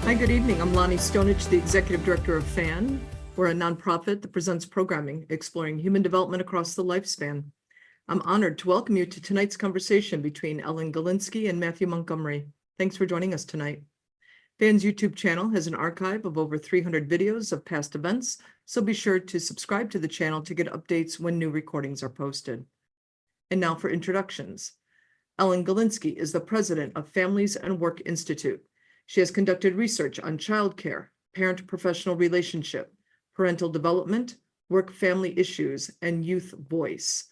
Hi, good evening. I'm Lonnie Stonich, the Executive Director of FAN. We're a nonprofit that presents programming exploring human development across the lifespan. I'm honored to welcome you to tonight's conversation between Ellen Galinsky and Matthew Montgomery. Thanks for joining us tonight. FAN's YouTube channel has an archive of over 300 videos of past events, so be sure to subscribe to the channel to get updates when new recordings are posted. And now for introductions. Ellen Galinsky is the president of Families and Work Institute. She has conducted research on childcare, parent-professional relationship, parental development, work-family issues, and youth voice.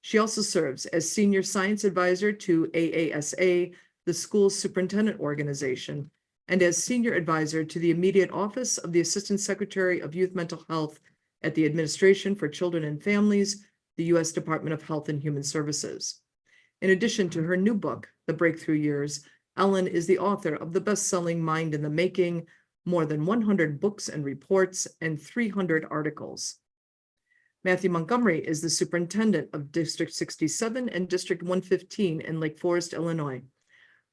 She also serves as senior science advisor to AASA, the school superintendent organization, and as senior advisor to the immediate office of the Assistant Secretary of Youth Mental Health at the Administration for Children and Families, the U.S. Department of Health and Human Services. In addition to her new book, The Breakthrough Years, Ellen is the author of the best-selling Mind in the Making, more than 100 books and reports, and 300 articles. Matthew Montgomery is the superintendent of District 67 and District 115 in Lake Forest, Illinois.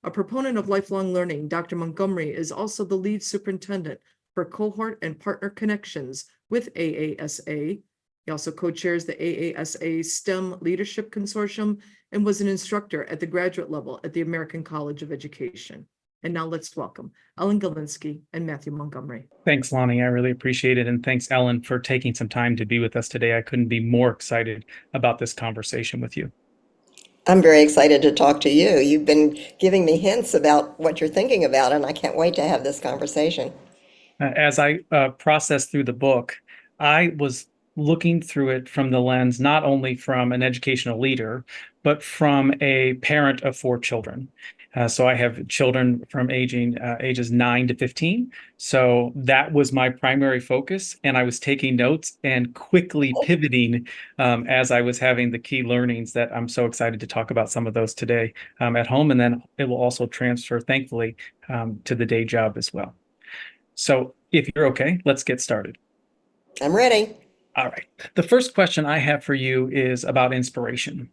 A proponent of lifelong learning, Dr. Montgomery is also the lead superintendent for cohort and partner connections with AASA. He also co-chairs the AASA STEM Leadership Consortium and was an instructor at the graduate level at the American College of Education. And now let's welcome Ellen Galinsky and Matthew Montgomery. Thanks, Lonnie. I really appreciate it. And thanks, Ellen, for taking some time to be with us today. I couldn't be more excited about this conversation with you. I'm very excited to talk to you. You've been giving me hints about what you're thinking about, and I can't wait to have this conversation. As I processed through the book, I was looking through it from the lens not only from an educational leader, but from a parent of 4 children. So I have children from ages 9 to 15. So that was my primary focus. And I was taking notes and quickly pivoting as I was having the key learnings that I'm so excited to talk about some of those today at home. And then it will also transfer, thankfully, to the day job as well. So if you're okay, let's get started. I'm ready. All right. The first question I have for you is about inspiration.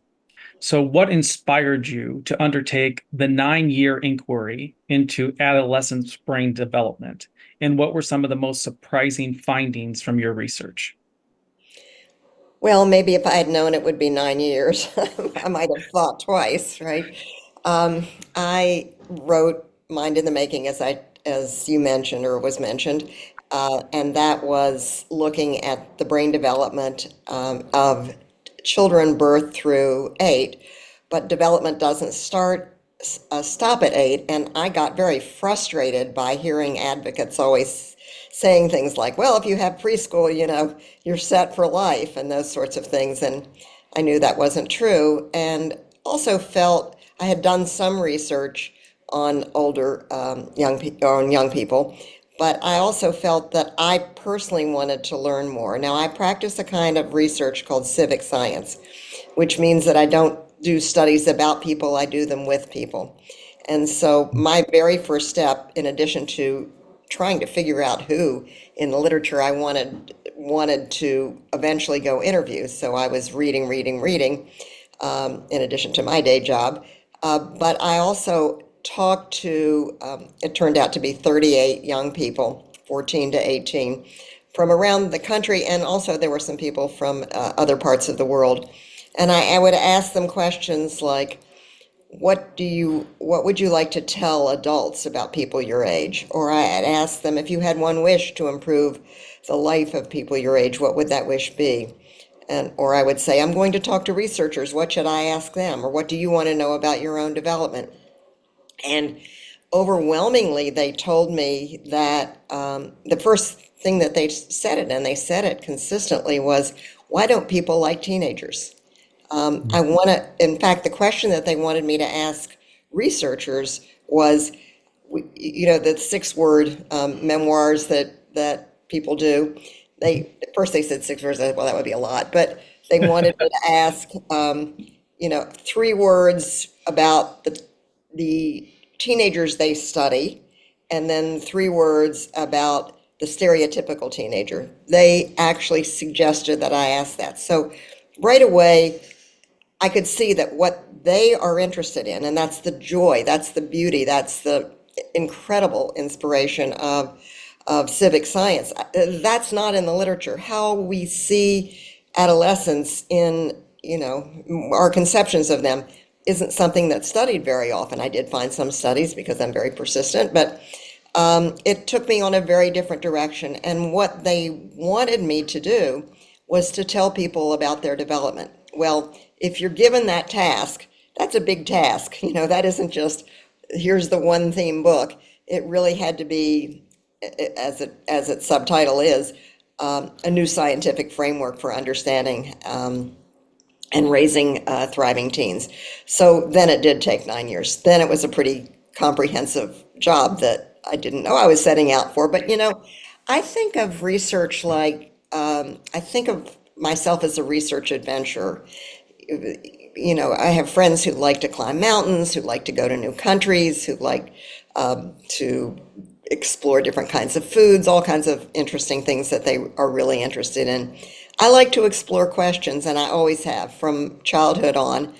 So what inspired you to undertake the 9-year inquiry into adolescents' brain development? And what were some of the most surprising findings from your research? Well, maybe if I had known it would be 9 years, I might have thought twice, right? I wrote Mind in the Making, as you mentioned or was mentioned, and that was looking at the brain development of children birth through 8, but development doesn't stop at 8. And I got very frustrated by hearing advocates always saying things like, well, if you have preschool, you're set for life and those sorts of things. And I knew that wasn't true. And also felt I had done some research on older young people, but I also felt that I personally wanted to learn more. Now, I practice a kind of research called civic science, which means that I don't do studies about people, I do them with people. And so my very first step, in addition to trying to figure out who in the literature I wanted to eventually go interview, so I was reading, in addition to my day job, but I also talked to, it turned out to be 38 young people, 14 to 18, from around the country, and also there were some people from other parts of the world. And I would ask them questions like, what would you like to tell adults about people your age? Or I'd ask them, if you had one wish to improve the life of people your age, what would that wish be? Or I would say, I'm going to talk to researchers, what should I ask them? Or what do you want to know about your own development? And overwhelmingly, they told me that the first thing that they said it, and they said it consistently, was, why don't people like teenagers? In fact, the question that they wanted me to ask researchers was, the 6-word memoirs that people do. First they said 6 words, well, that would be a lot, but they wanted me to ask, 3 words about the teenagers they study, and then 3 words about the stereotypical teenager. They actually suggested that I ask that. So right away, I could see that what they are interested in, and that's the joy, that's the beauty, that's the incredible inspiration of civic science. That's not in the literature. How we see adolescents in, our conceptions of them isn't something that's studied very often. I did find some studies because I'm very persistent, but it took me on a very different direction. And what they wanted me to do was to tell people about their development. Well, if you're given that task, that's a big task. That isn't just, here's the one theme book. It really had to be, as its subtitle is, a new scientific framework for understanding and raising thriving teens. So then it did take 9 years. Then it was a pretty comprehensive job that I didn't know I was setting out for. But I think of research like, I think of myself as a research adventurer. I have friends who like to climb mountains, who like to go to new countries, who like to explore different kinds of foods, all kinds of interesting things that they are really interested in. I like to explore questions, and I always have from childhood on.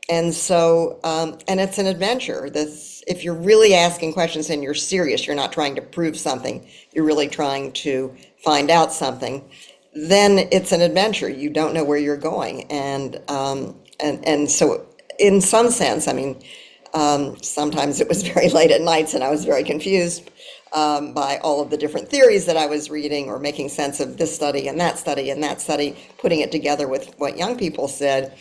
And so, and it's an adventure. If you're really asking questions and you're serious, you're not trying to prove something, you're really trying to find out something, then it's an adventure. You don't know where you're going. And so in some sense, sometimes it was very late at nights and I was very confused by all of the different theories that I was reading or making sense of this study and that study and that study, putting it together with what young people said,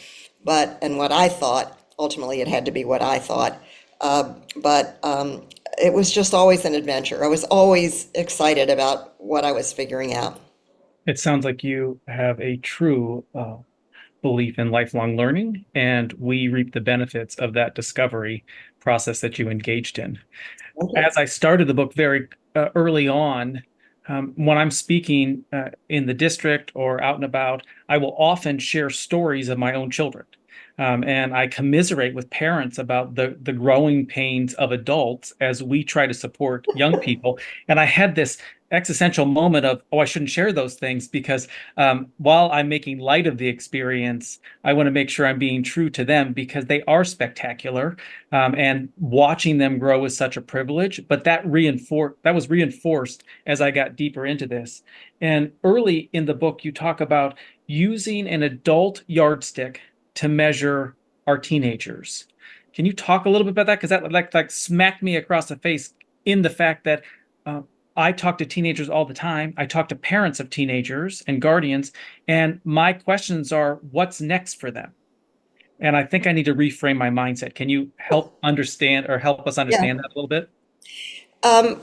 and what I thought. Ultimately, it had to be what I thought. But it was just always an adventure. I was always excited about what I was figuring out. It sounds like you have a true belief in lifelong learning, and we reap the benefits of that discovery process that you engaged in. Okay. As I started the book very early on, when I'm speaking in the district or out and about, I will often share stories of my own children. And I commiserate with parents about the growing pains of adults as we try to support young people. And I had this existential moment of, I shouldn't share those things because while I'm making light of the experience, I want to make sure I'm being true to them because they are spectacular. And watching them grow is such a privilege. But that was reinforced as I got deeper into this. And early in the book, you talk about using an adult yardstick to measure our teenagers. Can you talk a little bit about that? Because that like smacked me across the face in the fact that I talk to teenagers all the time. I talk to parents of teenagers and guardians, and my questions are, what's next for them? And I think I need to reframe my mindset. Can you help us understand Yeah. that a little bit?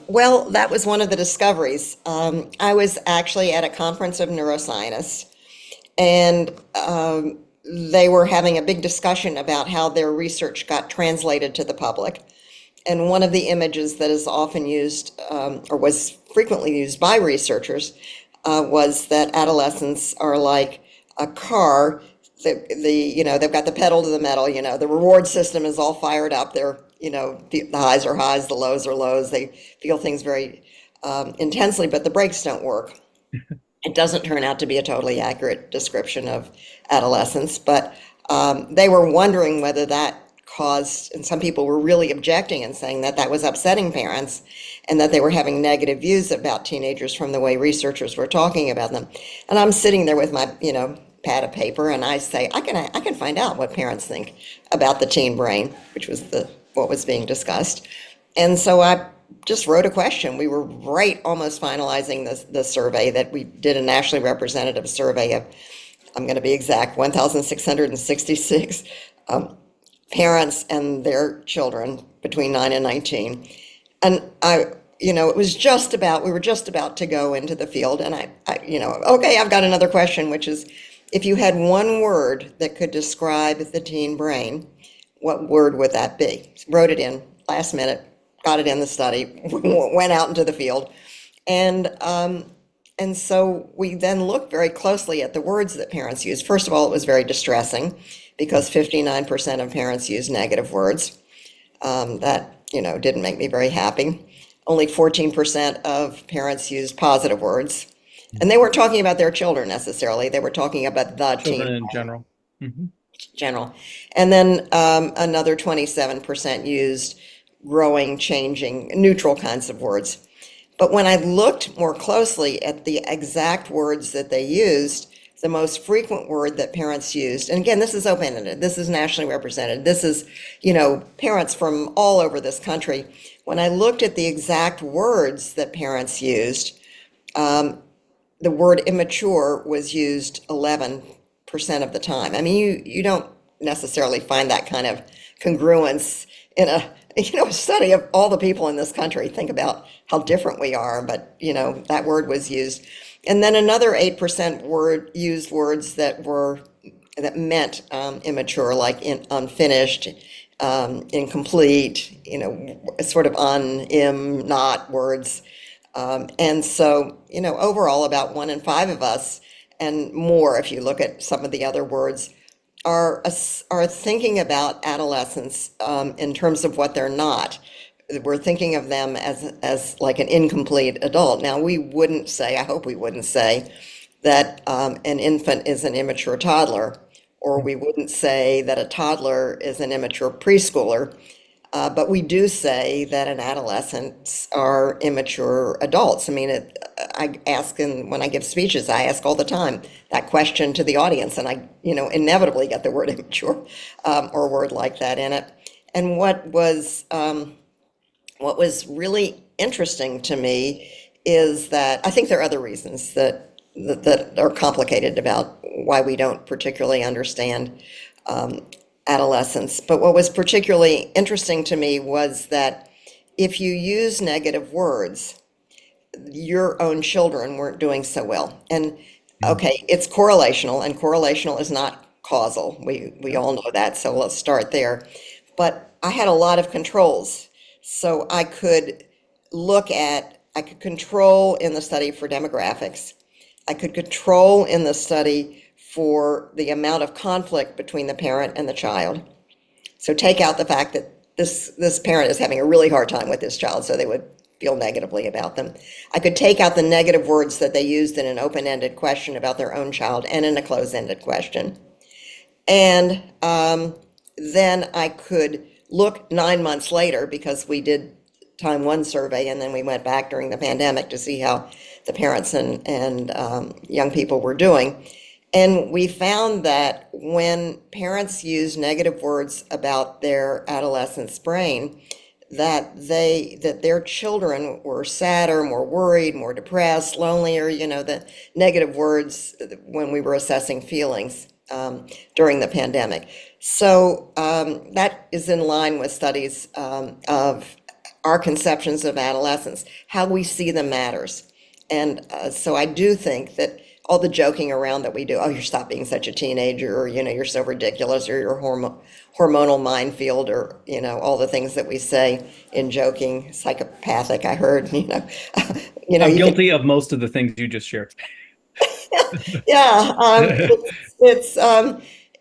Well, that was one of the discoveries. I was actually at a conference of neuroscientists, and they were having a big discussion about how their research got translated to the public. And one of the images that is often used, or was frequently used by researchers, was that adolescents are like a car. They've got the pedal to the metal. The reward system is all fired up. The highs are highs, the lows are lows. They feel things very intensely, but the brakes don't work. It doesn't turn out to be a totally accurate description of adolescence, but they were wondering whether that caused, and some people were really objecting and saying that that was upsetting parents and that they were having negative views about teenagers from the way researchers were talking about them. And I'm sitting there with my, pad of paper, and I say, I can find out what parents think about the teen brain, which was what was being discussed. And so I just wrote a question. We were right almost finalizing the survey that we did, a nationally representative survey of, I'm going to be exact, 1,666 parents and their children between 9 and 19. And it was just about, we were just about to go into the field, and okay, I've got another question, which is, if you had one word that could describe the teen brain, what word would that be? Wrote it in last minute, got it in the study, went out into the field. And so we then looked very closely at the words that parents use. First of all, it was very distressing because 59% of parents use negative words. That didn't make me very happy. Only 14% of parents used positive words. And they weren't talking about their children necessarily. They were talking about the Children teen in general. Mm-hmm. general. And then another 27% used growing, changing, neutral kinds of words. But when I looked more closely at the exact words that they used, the most frequent word that parents used, and again, this is open-ended, this is nationally represented, this is, parents from all over this country. When I looked at the exact words that parents used, the word immature was used 11% of the time. I mean, you don't necessarily find that kind of congruence in a study of all the people in this country. Think about how different we are, but that word was used. And then another 8% used words that meant immature, like unfinished, incomplete, sort of not words. And so, overall, about 1 in 5 of us, and more if you look at some of the other words, are thinking about adolescents in terms of what they're not. We're thinking of them as like an incomplete adult. Now, we wouldn't say, I hope we wouldn't say, that an infant is an immature toddler, or we wouldn't say that a toddler is an immature preschooler. But we do say that an adolescents are immature adults. I mean, I ask, and when I give speeches, I ask all the time that question to the audience, and I, inevitably get the word immature or a word like that in it. And what was really interesting to me is that I think there are other reasons that are complicated about why we don't particularly understand adolescence. But what was particularly interesting to me was that if you use negative words, your own children weren't doing so well. And okay, it's correlational, and correlational is not causal. We all know that, so let's start there. But I had a lot of controls. So I could control in the study for demographics. I could control in the study for the amount of conflict between the parent and the child. So take out the fact that this parent is having a really hard time with this child, so they would feel negatively about them. I could take out the negative words that they used in an open-ended question about their own child and in a closed-ended question. And then I could look 9 months later, because we did time one survey, and then we went back during the pandemic to see how the parents and young people were doing. And we found that when parents use negative words about their adolescent's brain, that their children were sadder, more worried, more depressed, lonelier, the negative words when we were assessing feelings during the pandemic. So that is in line with studies of our conceptions of adolescence. How we see them matters. And so I do think that all the joking around that we do, oh, you stop being such a teenager, or, you're so ridiculous, or your hormonal minefield, or, all the things that we say in joking, psychopathic, I heard, I'm guilty of most of the things you just shared. Yeah,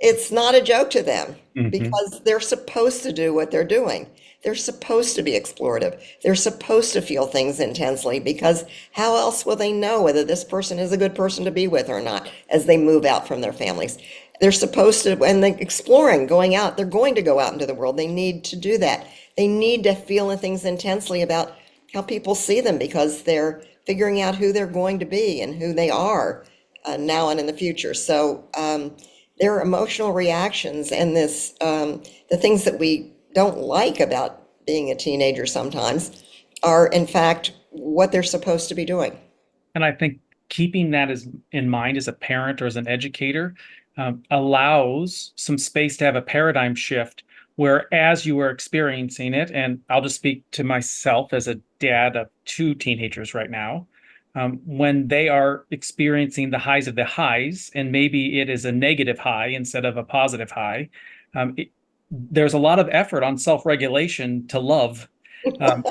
it's not a joke to them because they're supposed to do what they're doing. They're supposed to be explorative. They're supposed to feel things intensely, because how else will they know whether this person is a good person to be with or not as they move out from their families? They're supposed to, and they're exploring, going out. They're going to go out into the world. They need to do that. They need to feel things intensely about how people see them, because they're figuring out who they're going to be and who they are now and in the future. So their emotional reactions and the things that we don't like about being a teenager sometimes are in fact what they're supposed to be doing. And I think keeping that in mind as a parent or as an educator allows some space to have a paradigm shift where, as you are experiencing it, and I'll just speak to myself as a dad of 2 teenagers right now, when they are experiencing the highs of the highs, and maybe it is a negative high instead of a positive high, there's a lot of effort on self-regulation to love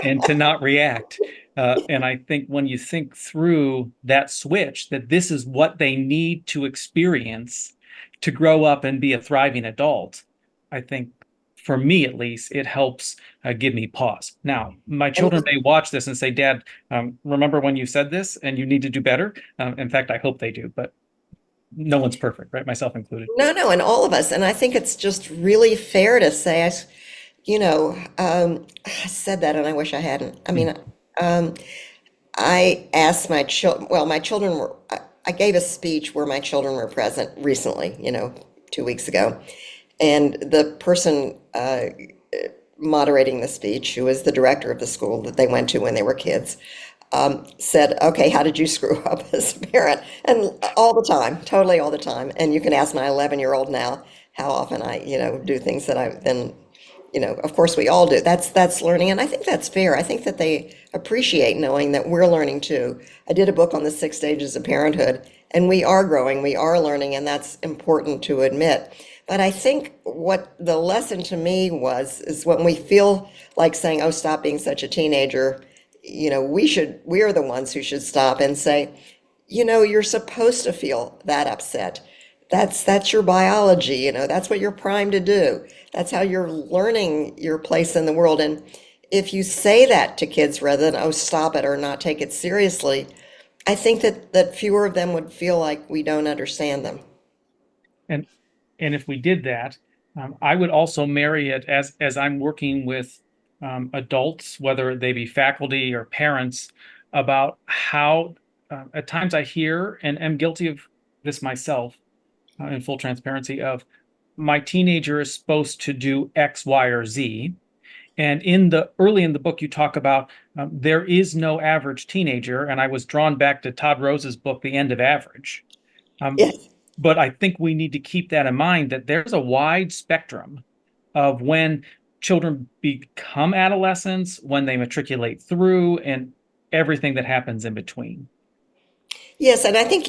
and to not react. And I think when you think through that switch, that this is what they need to experience to grow up and be a thriving adult, I think for me at least, it helps give me pause. Now, my children may watch this and say, Dad, remember when you said this and you need to do better? In fact, I hope they do, but no one's perfect, right? Myself included. No, and all of us. And I think it's just really fair to say, I said that and I wish I hadn't. Um, I asked my children, well, my children were, I gave a speech where my children were present recently, 2 weeks ago. And the person moderating the speech, who was the director of the school that they went to when they were kids, said, okay, how did you screw up as a parent? And all the time, totally all the time. And you can ask my 11-year-old now how often I, do things that I then, of course we all do. That's learning. And I think that's fair. I think that they appreciate knowing that we're learning too. I did a book on the 6 stages of parenthood, and we are growing, we are learning, and that's important to admit. But I think what the lesson to me is when we feel like saying, oh, stop being such a teenager, we are the ones who should stop and say, you're supposed to feel that upset. That's your biology, that's what you're primed to do. That's how you're learning your place in the world. And if you say that to kids rather than, oh, stop it or not take it seriously, I think that fewer of them would feel like we don't understand them. And if we did that, I would also marry it as I'm working with adults, whether they be faculty or parents, about how at times I hear and am guilty of this myself, in full transparency, of my teenager is supposed to do X, Y, or Z. And early in the book, you talk about there is no average teenager, and I was drawn back to Todd Rose's book, The End of Average. Yes. But I think we need to keep that in mind, that there's a wide spectrum of when children become adolescents, when they matriculate through, and everything that happens in between. Yes, and I think,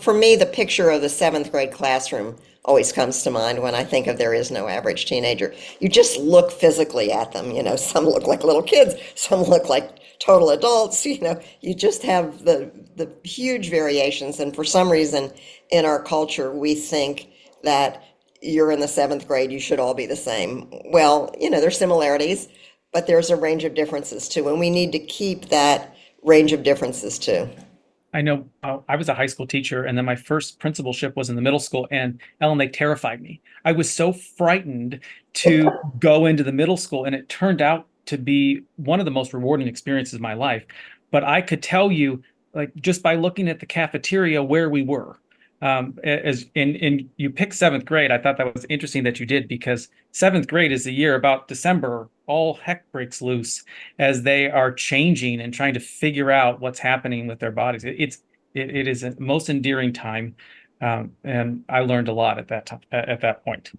for me, the picture of the seventh grade classroom always comes to mind when I think of there is no average teenager. You just look physically at them, some look like little kids, some look like total adults, you just have the huge variations. And for some reason in our culture, we think that you're in the seventh grade, you should all be the same. Well, there's similarities, but there's a range of differences too, and we need to keep that range of differences too. I know I was a high school teacher, and then my first principalship was in the middle school, and Ellen, they terrified me. I was so frightened to go into the middle school, and it turned out to be one of the most rewarding experiences of my life. But I could tell you, like, just by looking at the cafeteria, where we were. You picked seventh grade. I thought that was interesting that you did, because seventh grade is the year about December, all heck breaks loose as they are changing and trying to figure out what's happening with their bodies. It is a most endearing time, and I learned a lot at that point.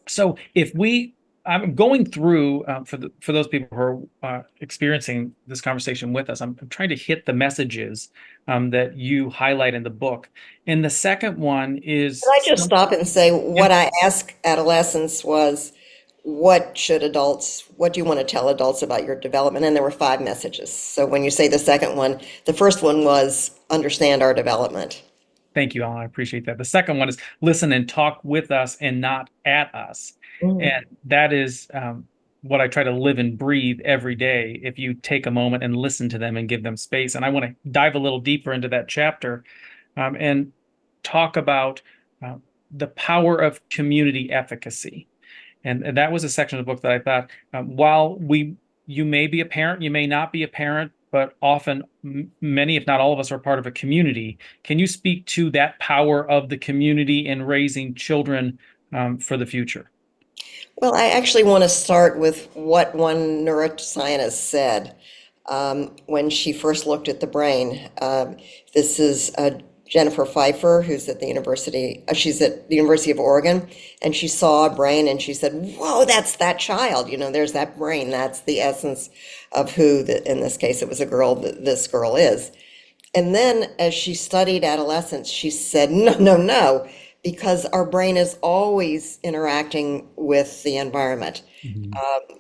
So I'm going through for those people who are experiencing this conversation with us. I'm trying to hit the messages that you highlight in the book. And the second one is. Can I just stop and say what I asked adolescents was, what do you want to tell adults about your development? And there were 5 messages. So when you say the second one, the first one was understand our development. Thank you, Alan. I appreciate that. The second one is listen and talk with us and not at us. And that is what I try to live and breathe every day. If you take a moment and listen to them and give them space. And I want to dive a little deeper into that chapter and talk about the power of community efficacy. And that was a section of the book that I thought, while you may be a parent, you may not be a parent, but often many, if not all of us, are part of a community. Can you speak to that power of the community in raising children for the future? Well, I actually want to start with what one neuroscientist said when she first looked at the brain. This is Jennifer Pfeiffer, who's at the she's at the University of Oregon, and she saw a brain and she said, whoa, that's that child. There's that brain. That's the essence of who, in this case, it was a girl, this girl is. And then as she studied adolescence, she said, no, because our brain is always interacting with the environment,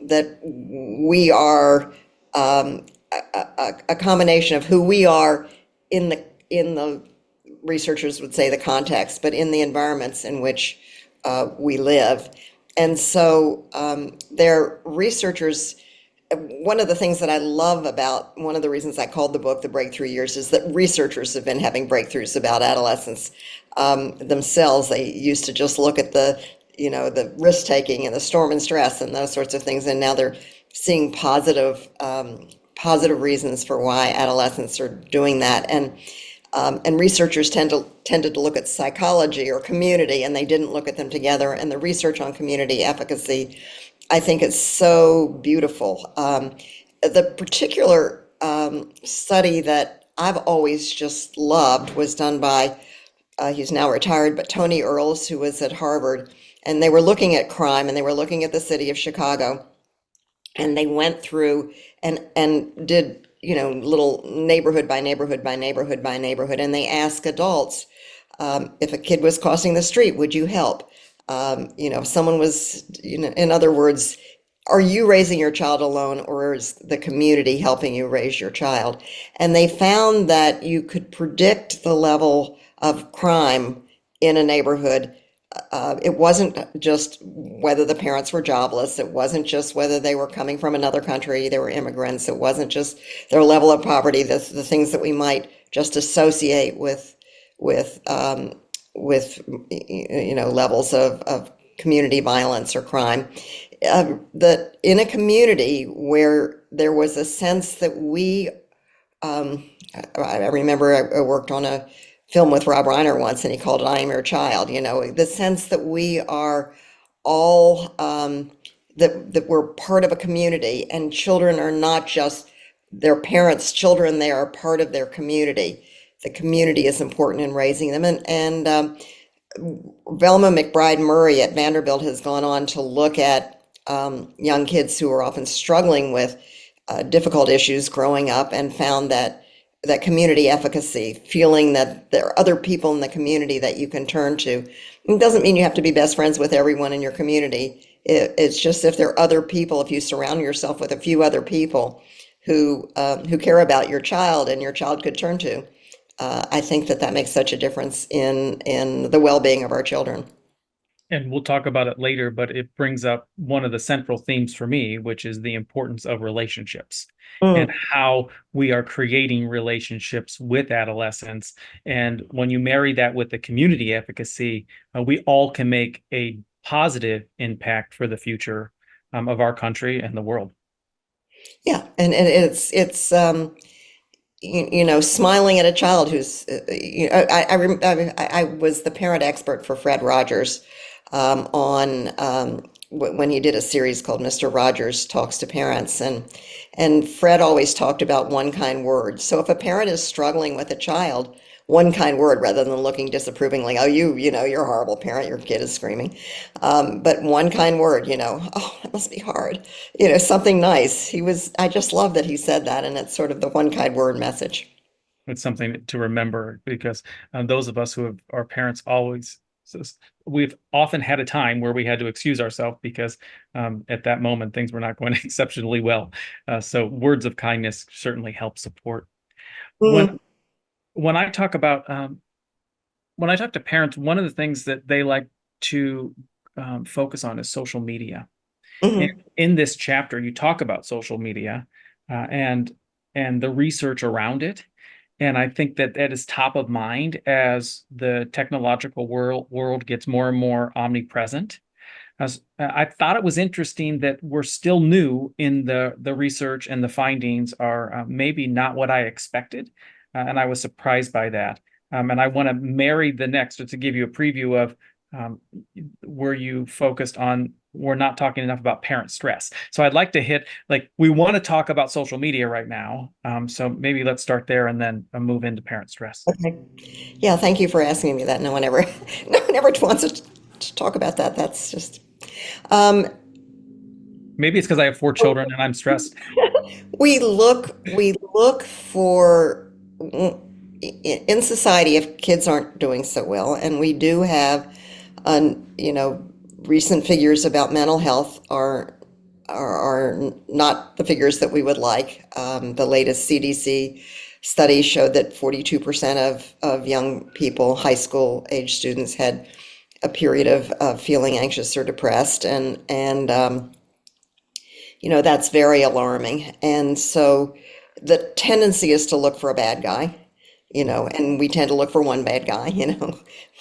that we are a combination of who we are in the researchers would say the context, but in the environments in which we live. And so their researchers, one of the things that I love about, one of the reasons I called the book The Breakthrough Years, is that researchers have been having breakthroughs about adolescents themselves. They used to just look at the the risk taking and the storm and stress and those sorts of things. And now they're seeing positive reasons for why adolescents are doing that. And researchers tended to look at psychology or community, and they didn't look at them together. And the research on community efficacy, I think, is so beautiful. The particular study that I've always just loved was done by, he's now retired, but Tony Earls, who was at Harvard. And they were looking at crime, and they were looking at the city of Chicago. And they went through and did, little neighborhood by neighborhood by neighborhood by neighborhood. And they asked adults, if a kid was crossing the street, would you help? If someone was, in other words, are you raising your child alone, or is the community helping you raise your child? And they found that you could predict the level of crime in a neighborhood. It wasn't just whether the parents were jobless. It wasn't just whether they were coming from another country, they were immigrants. It wasn't just their level of poverty, the things that we might just associate with levels of community violence or crime. That in a community where there was a sense that I remember I worked on a film with Rob Reiner once, and he called it "I Am Your Child." The sense that we are all that we're part of a community, and children are not just their parents' children; they are part of their community. The community is important in raising them, and Velma McBride Murray at Vanderbilt has gone on to look at young kids who are often struggling with difficult issues growing up, and found that community efficacy, feeling that there are other people in the community that you can turn to. It doesn't mean you have to be best friends with everyone in your community. It's just if there are other people, if you surround yourself with a few other people who care about your child and your child could turn to, I think that makes such a difference in the well-being of our children. And we'll talk about it later, but it brings up one of the central themes for me, which is the importance of relationships and how we are creating relationships with adolescents. And when you marry that with the community efficacy, we all can make a positive impact for the future of our country and the world. Yeah, and it's smiling at a child who's, I was the parent expert for Fred Rogers when he did a series called Mr. Rogers Talks to Parents, and Fred always talked about one kind word. So if a parent is struggling with a child, one kind word, rather than looking disapprovingly, oh, you're a horrible parent, your kid is screaming. But one kind word, oh, it must be hard, something nice. I just love that he said that, and it's sort of the one kind word message. It's something to remember, because those of us who are parents we've often had a time where we had to excuse ourselves because at that moment things were not going exceptionally well. So words of kindness certainly help support. When I talk about when I talk to parents, one of the things that they like to focus on is social media. And in this chapter, you talk about social media and the research around it. And I think that is top of mind as the technological world gets more and more omnipresent. I thought it was interesting that we're still new in the research, and the findings are maybe not what I expected. And I was surprised by that. And I want to marry the next to give you a preview of where you focused on, we're not talking enough about parent stress. So I'd like to hit, we want to talk about social media right now. So maybe let's start there and then move into parent stress. Okay. Yeah, thank you for asking me that. No one ever wants to talk about that. That's just... Maybe it's because I have 4 children and I'm stressed. We look for, in society, if kids aren't doing so well, and we do have, recent figures about mental health are not the figures that we would like. The latest CDC study showed that 42% of young people, high school age students, had a period of feeling anxious or depressed, and that's very alarming. And so the tendency is to look for a bad guy, and we tend to look for one bad guy,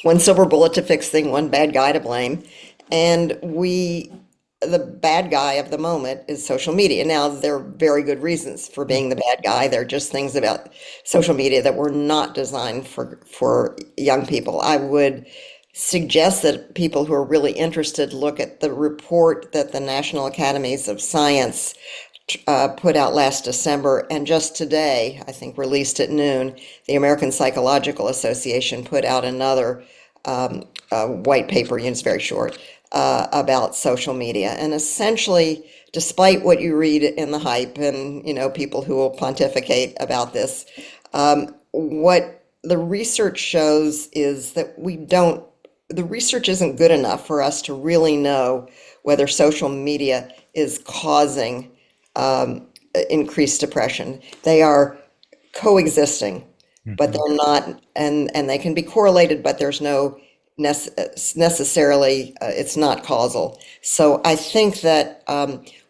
one silver bullet to fix things, one bad guy to blame. And the bad guy of the moment is social media. Now, there are very good reasons for being the bad guy. There are just things about social media that were not designed for young people. I would suggest that people who are really interested look at the report that the National Academies of Science put out last December, and just today, I think released at noon, the American Psychological Association put out another white paper, and it's very short, about social media. And essentially, despite what you read in the hype and people who will pontificate about this, what the research shows is that the research isn't good enough for us to really know whether social media is causing increased depression. They are coexisting, but they're not, and they can be correlated, but there's no necessarily, it's not causal. So I think that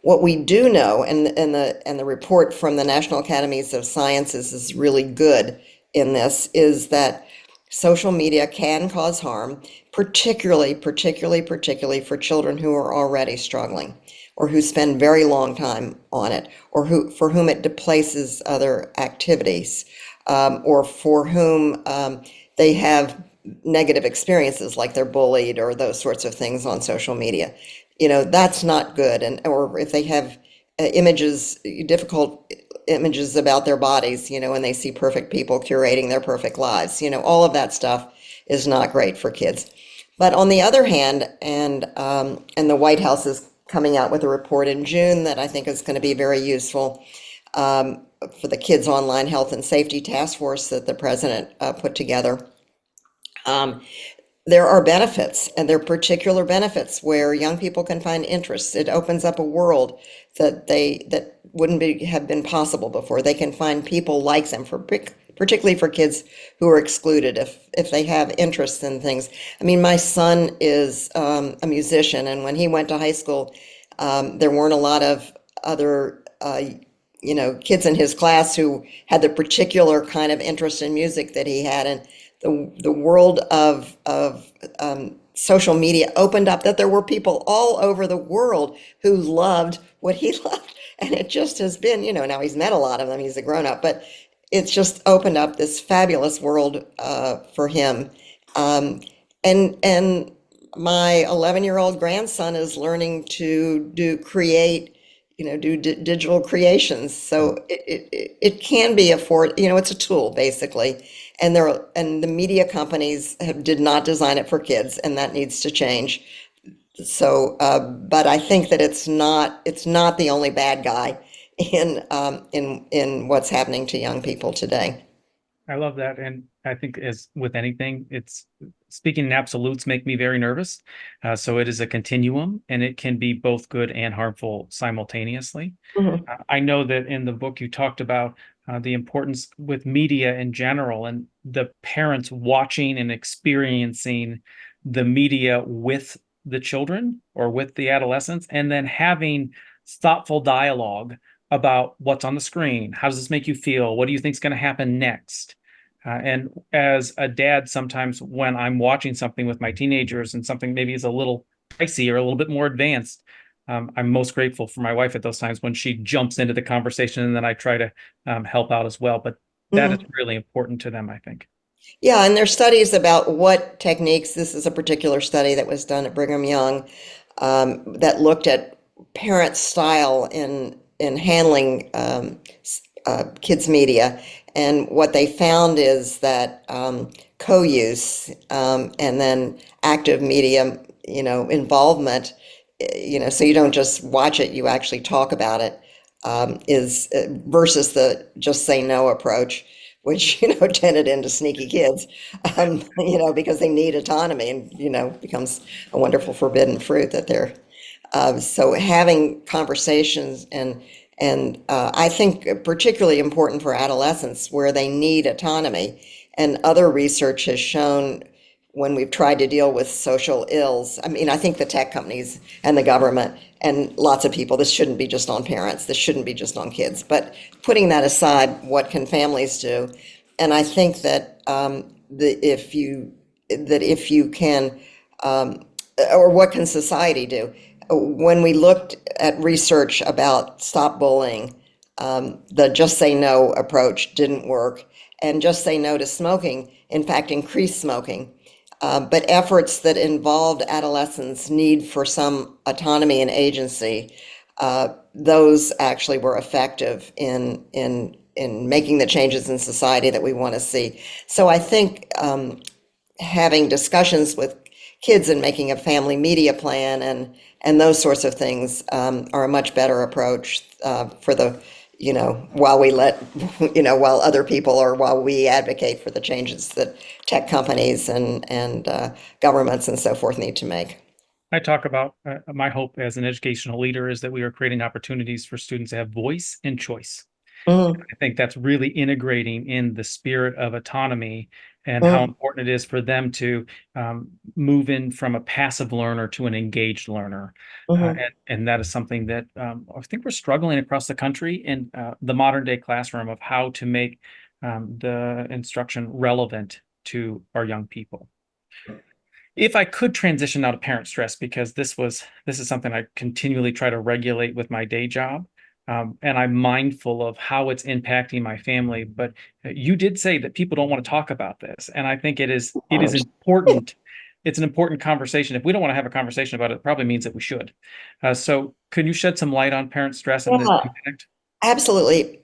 what we do know, and the report from the National Academies of Sciences is really good in this, is that social media can cause harm, particularly for children who are already struggling, or who spend very long time on it, or for whom it displaces other activities, or for whom they have negative experiences, like they're bullied or those sorts of things on social media. That's not good. Or if they have difficult images about their bodies, and they see perfect people curating their perfect lives, all of that stuff is not great for kids. But on the other hand, and the White House is coming out with a report in June that I think is going to be very useful for the Kids Online Health and Safety Task Force that the president put together. There are benefits, and there are particular benefits where young people can find interests. It opens up a world that wouldn't have been possible before. They can find people like them, particularly for kids who are excluded if they have interests in things. I mean, my son is a musician, and when he went to high school, there weren't a lot of other kids in his class who had the particular kind of interest in music that he had, and the world of social media opened up that there were people all over the world who loved what he loved. And it just has been, now he's met a lot of them, he's a grown up, but it's just opened up this fabulous world for him. And my 11-year-old grandson is learning to do digital creations. So it can be it's a tool basically. And the media companies did not design it for kids, and that needs to change. So, but I think that it's not the only bad guy in what's happening to young people today. I love that. And I think, as with anything, it's speaking in absolutes make me very nervous. So it is a continuum, and it can be both good and harmful simultaneously. Mhm. I know that in the book you talked about the importance with media in general, and the parents watching and experiencing the media with the children or with the adolescents, and then having thoughtful dialogue about what's on the screen. How does this make you feel? What do you think is going to happen next? And as a dad, sometimes when I'm watching something with my teenagers and something maybe is a little pricey or a little bit more advanced, I'm most grateful for my wife at those times when she jumps into the conversation, and then I try to help out as well. But that is really important to them, I think. Yeah, and there's studies about what techniques. This is a particular study that was done at Brigham Young that looked at parent style in handling kids' media. And what they found is that co-use and then active media, involvement, so you don't just watch it, you actually talk about it, is versus the just say no approach, which, tended into sneaky kids, because they need autonomy, and, becomes a wonderful forbidden fruit that they're, so having conversations and I think particularly important for adolescents where they need autonomy. And other research has shown when we've tried to deal with social ills, I mean, I think the tech companies and the government and lots of people, this shouldn't be just on parents, this shouldn't be just on kids, but putting that aside, what can families do? And I think that if you can or what can society do? When we looked at research about stop bullying, the just say no approach didn't work, and just say no to smoking, in fact, increased smoking. But efforts that involved adolescents' need for some autonomy and agency, those actually were effective in making the changes in society that we want to see. So I think having discussions with kids and making a family media plan and those sorts of things are a much better approach for the, while we let, while other people or while we advocate for the changes that tech companies and governments and so forth need to make. I talk about my hope as an educational leader is that we are creating opportunities for students to have voice and choice. Mm, I think that's really integrating in the spirit of autonomy and how mm, important it is for them to move in from a passive learner to an engaged learner. mhm. And that is something that I think we're struggling across the country in the modern day classroom of how to make the instruction relevant to our young people. If I could transition now to parent stress, because this is something I continually try to regulate with my day job. And I'm mindful of how it's impacting my family. But you did say that people don't want to talk about this, and I think it is important. It's an important conversation. If we don't want to have a conversation about it, it probably means that we should. So, could you shed some light on parent stress and the Yeah, impact? absolutely.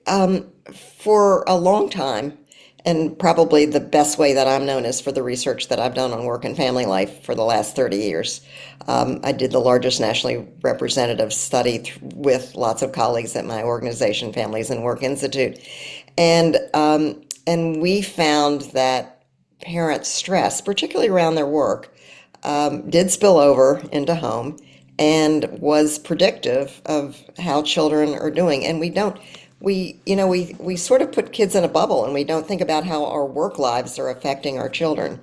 For a long time, and probably the best way that I'm known is for the research that I've done on work and family life for the last 30 years. I did the largest nationally representative study with lots of colleagues at my organization, Families and Work Institute, and we found that parent stress, particularly around their work, did spill over into home and was predictive of how children are doing. And we sort of put kids in a bubble and we don't think about how our work lives are affecting our children.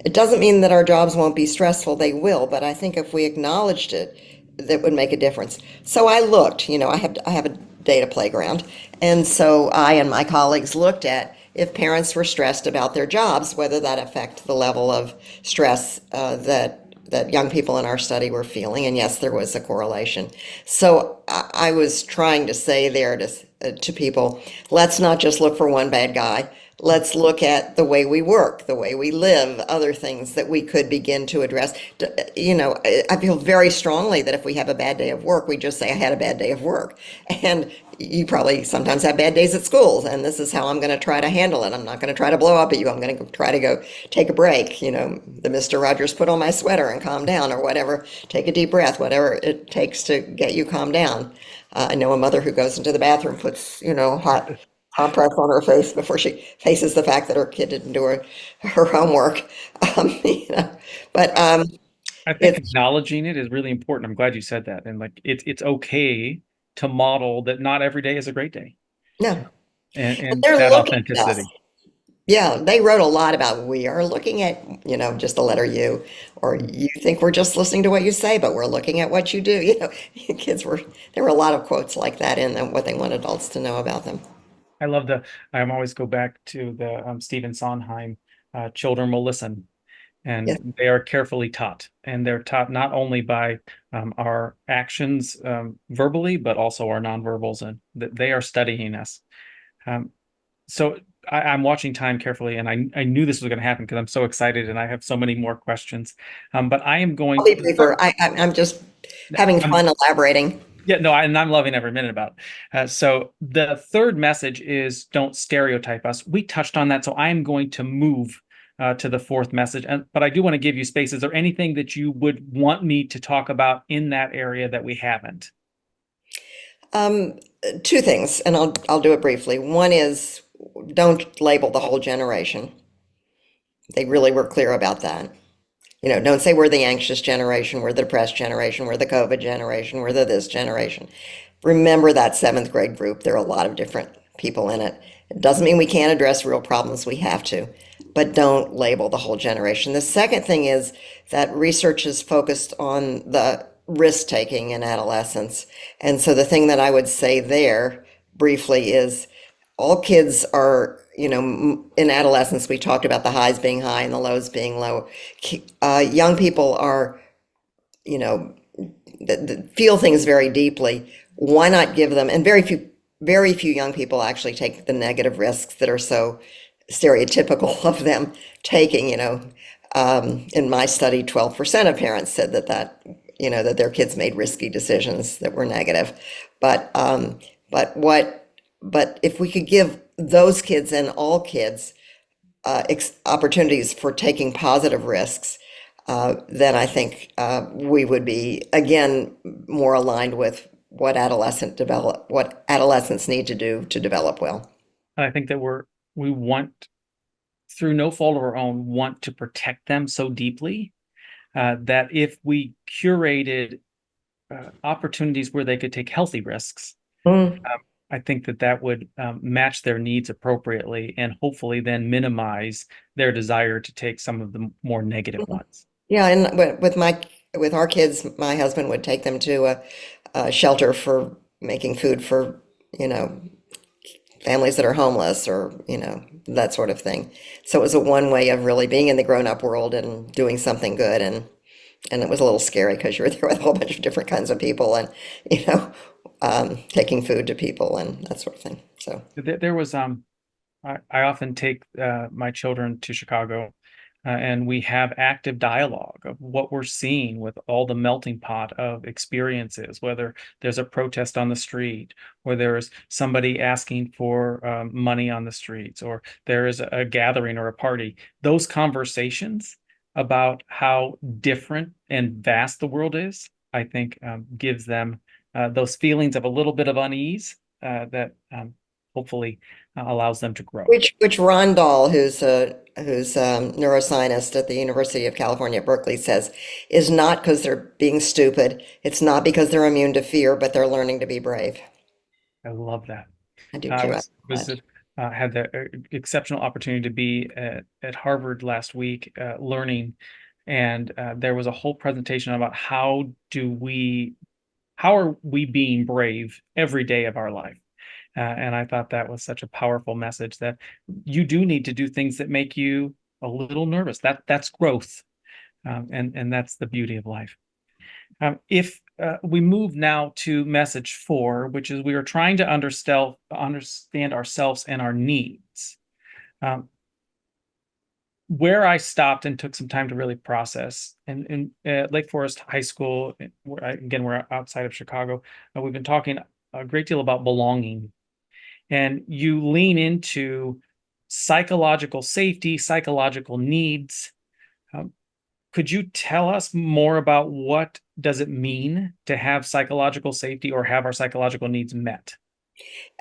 It doesn't mean that our jobs won't be stressful, they will, but I think if we acknowledged it, that would make a difference. So I looked, I have a data playground, and so I and my colleagues looked at if parents were stressed about their jobs, whether that affect the level of stress that young people in our study were feeling, and yes, there was a correlation. So I was trying to say there to people, let's not just look for one bad guy. Let's look at the way we work, the way we live, other things that we could begin to address. I feel very strongly that if we have a bad day of work, we just say, I had a bad day of work. And you probably sometimes have bad days at schools, and this is how I'm going to try to handle it. I'm not going to try to blow up at you. I'm going to try to go take a break. The Mr. Rogers put on my sweater and calm down or whatever. Take a deep breath, whatever it takes to get you calmed down. I know a mother who goes into the bathroom, puts, hot compress on her face before she faces the fact that her kid didn't do her homework. Um, you know, but I think it's, acknowledging it is really important. I'm glad you said that. And like it's okay to model that not every day is a great day no, and they're that looking at us. authenticity. Yeah, they wrote a lot about we are looking at, just the letter U, or you think we're just listening to what you say, but we're looking at what you do. There were a lot of quotes like that in them, what they want adults to know about them. I love I always go back to the Stephen Sondheim, children will listen, Yes. and they are carefully taught, and they're taught not only by our actions verbally, but also our nonverbals, and they are studying us. Um, so I'm watching time carefully, and I knew this was going to happen because I'm so excited, and I have so many more questions. But I am I'll going. be briefer. I'm just having I'm fun elaborating. Yeah, no, and I'm loving every minute about it. So the third message is don't stereotype us. We touched on that, so I am going to move to the fourth message. But I do want to give you space. Is there anything that you would want me to talk about in that area that we haven't? Um, Two things, and I'll do it briefly. One is don't label the whole generation. They really were clear about that. Don't say we're the anxious generation, we're the depressed generation, we're the COVID generation, we're the this generation. Remember that seventh grade group. There are a lot of different people in it. It doesn't mean we can't address real problems, we have to, but don't label the whole generation. The second thing is that research is focused on the risk taking in adolescence. And so the thing that I would say there briefly is all kids are, in adolescence, we talked about the highs being high and the lows being low. Young people are that feel things very deeply, why not give them, and very few young people actually take the negative risks that are so stereotypical of them taking, in my study, 12% of parents said that their kids made risky decisions that were negative. But, but if we could give those kids and all kids opportunities for taking positive risks, then I think we would be again more aligned with what adolescents need to do to develop well. And I think that we want, through no fault of our own, want to protect them so deeply that if we curated opportunities where they could take healthy risks, I think that would match their needs appropriately and hopefully then minimize their desire to take some of the more negative ones. Yeah, and with our kids, my husband would take them to a shelter for making food for, families that are homeless or, that sort of thing. So it was a one way of really being in the grown-up world and doing something good. And it was a little scary because you're there with a whole bunch of different kinds of people and, taking food to people and that sort of thing. So There was, I often take my children to Chicago and we have active dialogue of what we're seeing with all the melting pot of experiences, whether there's a protest on the street, or there's somebody asking for money on the streets, or there is a gathering or a party. Those conversations about how different and vast the world is, I think gives them those feelings of a little bit of unease that hopefully allows them to grow. Which Ron Dahl, who's a neuroscientist at the University of California at Berkeley, says is not because they're being stupid. It's not because they're immune to fear, but they're learning to be brave. I love that. I do too. Had the exceptional opportunity to be at Harvard last week learning, and there was a whole presentation about how are we being brave every day of our life. And I thought that was such a powerful message that you do need to do things that make you a little nervous. That's growth. And that's the beauty of life. If we move now to message 4, which is we are trying to understand ourselves and our needs. Where I stopped and took some time to really process, and in Lake Forest High School, we're outside of Chicago, we've been talking a great deal about belonging. And you lean into psychological safety, psychological needs. Could you tell us more about what does it mean to have psychological safety or have our psychological needs met?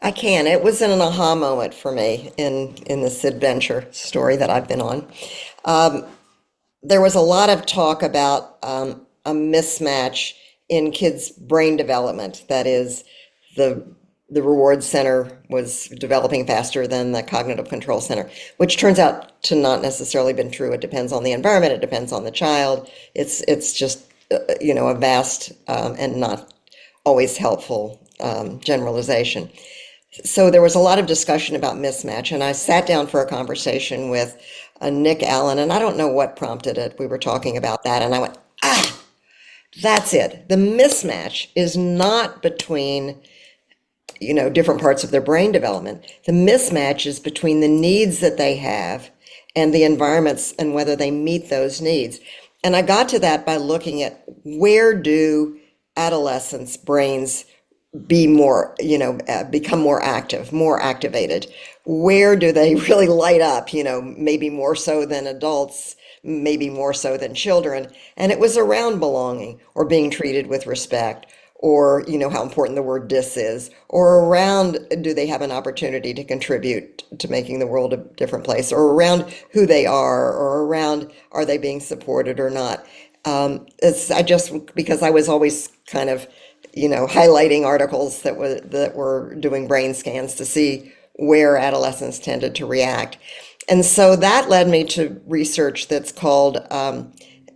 I can. It was an aha moment for me in this adventure story that I've been on. There was a lot of talk about a mismatch in kids' brain development. That is, the reward center was developing faster than the cognitive control center, which turns out to not necessarily been true. It depends on the environment. It depends on the child. It's just, a vast and not always helpful generalization. So there was a lot of discussion about mismatch, and I sat down for a conversation with Nick Allen, and I don't know what prompted it. We were talking about that, and I went, that's it. The mismatch is not between different parts of their brain development. The mismatch is between the needs that they have and the environments and whether they meet those needs. And I got to that by looking at where do adolescents' brains become more active, more activated? Where do they really light up? Maybe more so than adults, maybe more so than children. And it was around belonging or being treated with respect, or how important the word dis is, or around do they have an opportunity to contribute to making the world a different place, or around who they are, or around are they being supported or not. Because I was always kind of highlighting articles that were doing brain scans to see where adolescents tended to react. And so that led me to research that's called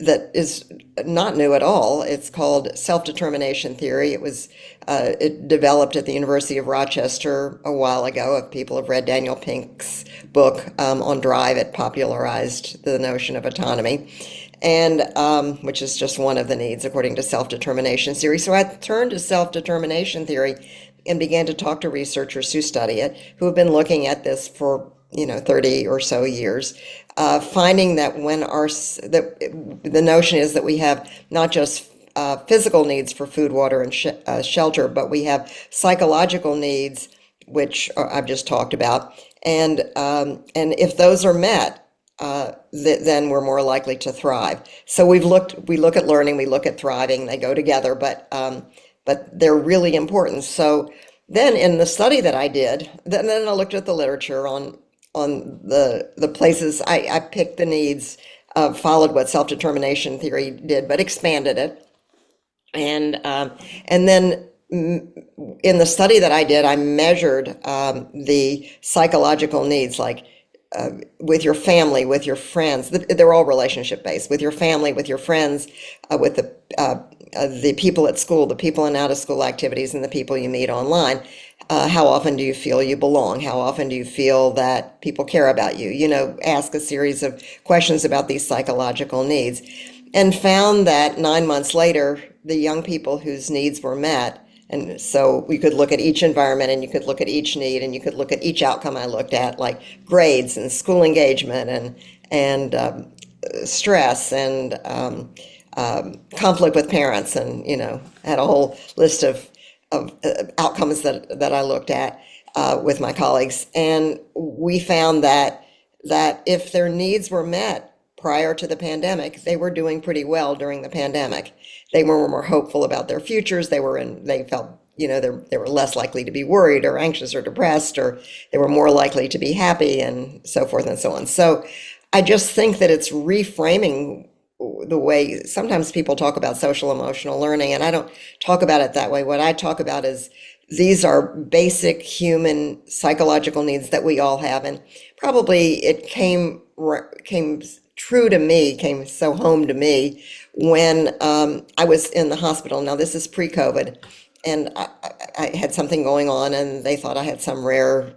that is not new at all. It's called self-determination theory. It developed at the University of Rochester a while ago. If people have read Daniel Pink's book on Drive, it popularized the notion of autonomy, and which is just one of the needs according to self-determination theory. So I turned to self-determination theory and began to talk to researchers who study it, who have been looking at this for 30 or so years, finding that the notion is that we have not just physical needs for food, water, and shelter, but we have psychological needs, which I've just talked about, and if those are met, then we're more likely to thrive. So we look at learning, we look at thriving, they go together, but they're really important. So then in the study that I did, then I looked at the literature on the places. I picked the needs, followed what self-determination theory did, but expanded it. And then in the study that I did, I measured the psychological needs, like with your family, with your friends. They're all relationship based. With your family, with your friends, with the people at school, the people in out of school activities, and the people you meet online. How often do you feel you belong? How often do you feel that people care about you? Ask a series of questions about these psychological needs, and found that 9 months later, the young people whose needs were met. And so we could look at each environment, and you could look at each need, and you could look at each outcome I looked at, like grades and school engagement and stress and conflict with parents, and had a whole list of outcomes that I looked at with my colleagues. And we found that if their needs were met prior to the pandemic, they were doing pretty well during the pandemic. They were more hopeful about their futures. They felt, they were less likely to be worried or anxious or depressed, or they were more likely to be happy, and so forth and so on. So I just think that it's reframing the way sometimes people talk about social emotional learning, and I don't talk about it that way. What I talk about is these are basic human psychological needs that we all have, and probably it came true to me, came so home to me when I was in the hospital. Now, this is pre-COVID, and I had something going on, and they thought I had some rare,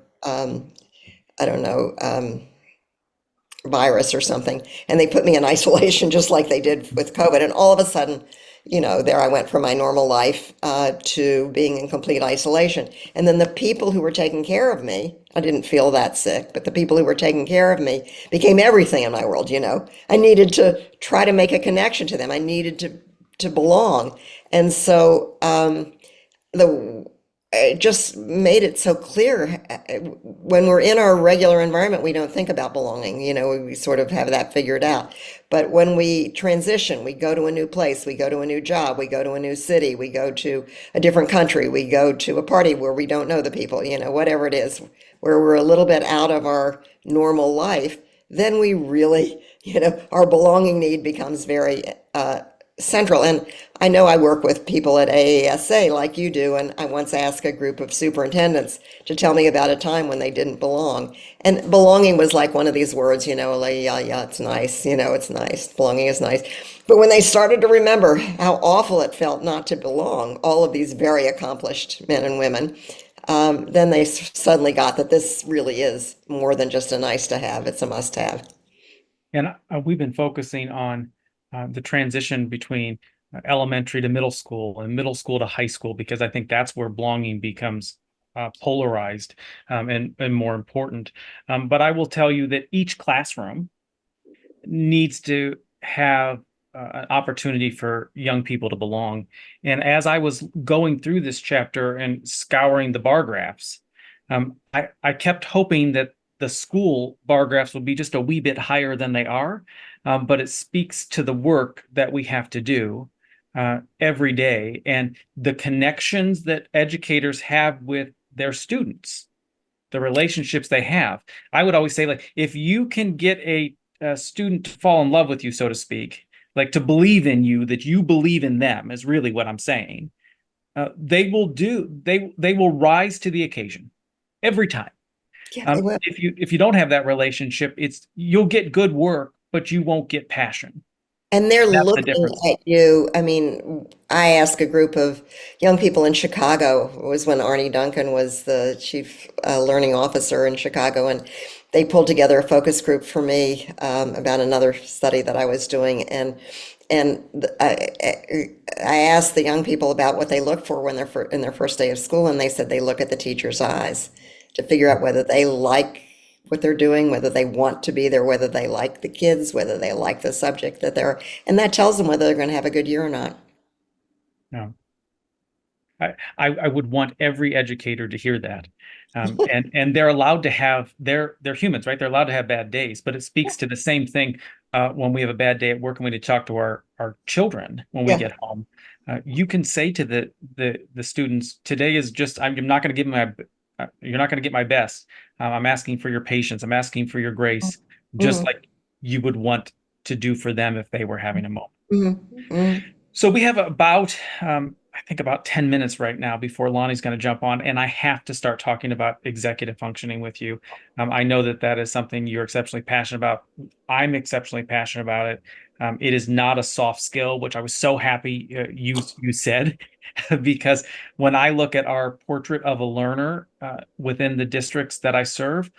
virus or something, and they put me in isolation just like they did with COVID. And all of a sudden, there I went from my normal life to being in complete isolation. And then the people who were taking care of me, I didn't feel that sick, but the people who were taking care of me became everything in my world. I needed to try to make a connection to them. I needed to belong. And so it just made it so clear. When we're in our regular environment, we don't think about belonging. We sort of have that figured out. But when we transition, we go to a new place, we go to a new job, we go to a new city, we go to a different country, we go to a party where we don't know the people, whatever it is, where we're a little bit out of our normal life, then we really, our belonging need becomes very central. And I know I work with people at AASA like you do, and I once asked a group of superintendents to tell me about a time when they didn't belong. And belonging was like one of these words, like, yeah, it's nice, it's nice, belonging is nice. But when they started to remember how awful it felt not to belong, all of these very accomplished men and women, then they suddenly got that this really is more than just a nice to have, it's a must have. And we've been focusing on the transition between elementary to middle school and middle school to high school, because I think that's where belonging becomes polarized and more important. But I will tell you that each classroom needs to have an opportunity for young people to belong. And as I was going through this chapter and scouring the bar graphs, I kept hoping that the school bar graphs would be just a wee bit higher than they are. But it speaks to the work that we have to do every day, and the connections that educators have with their students, the relationships they have. I would always say, like, if you can get a student to fall in love with you, so to speak, like to believe in you, that you believe in them, is really what I'm saying. They will rise to the occasion every time. Yeah, they will. If you don't have that relationship, you'll get good work, but you won't get passion. And they're That's the looking difference. at you. I mean, I asked a group of young people in Chicago. It was when Arnie Duncan was the chief learning officer in Chicago, and they pulled together a focus group for me about another study that I was doing. And I asked the young people about what they look for when they're in their first day of school, and they said they look at the teacher's eyes to figure out whether they like what they're doing, whether they want to be there, whether they like the kids, whether they like the subject that and that tells them whether they're going to have a good year or not. No. I would want every educator to hear that. And they're allowed to have they're humans, right? They're allowed to have bad days, but it speaks to the same thing when we have a bad day at work and we need to talk to our children when we Yeah. get home. You can say to the students, today is just I'm not going to give my you're not going to get my best. I'm asking for your patience. I'm asking for your grace, just Mhm. like you would want to do for them if they were having a moment. Mhm. Mhm. So we have I think about 10 minutes right now before Lonnie's going to jump on, and I have to start talking about executive functioning with you. I know that that is something you're exceptionally passionate about. I'm exceptionally passionate about it. It is not a soft skill, which I was so happy you said, because when I look at our portrait of a learner within the districts that I serve,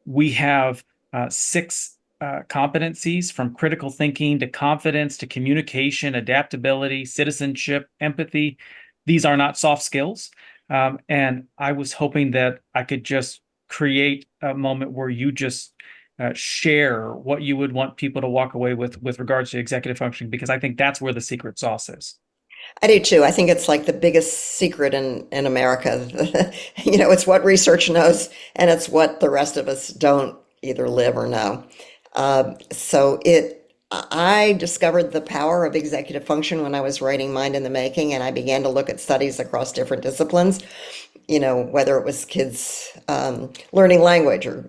we have six competencies from critical thinking to confidence to communication, adaptability, citizenship, empathy. These are not soft skills. And I was hoping that I could just create a moment where you just share what you would want people to walk away with regards to executive functioning, because I think that's where the secret sauce is. I do too. I think it's like the biggest secret in America. It's what research knows, and it's what the rest of us don't either live or know. I discovered the power of executive function when I was writing Mind in the Making, and I began to look at studies across different disciplines, whether it was kids learning language or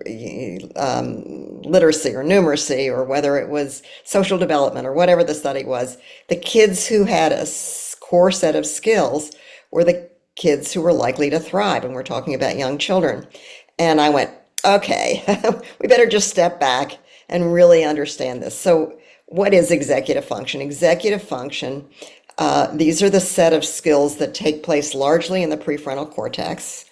literacy or numeracy, or whether it was social development or whatever the study was. The kids who had a core set of skills were the kids who were likely to thrive, and we're talking about young children. And I went, okay, we better just step back and really understand this. So, what is executive function? Executive function, these are the set of skills that take place largely in the prefrontal cortex,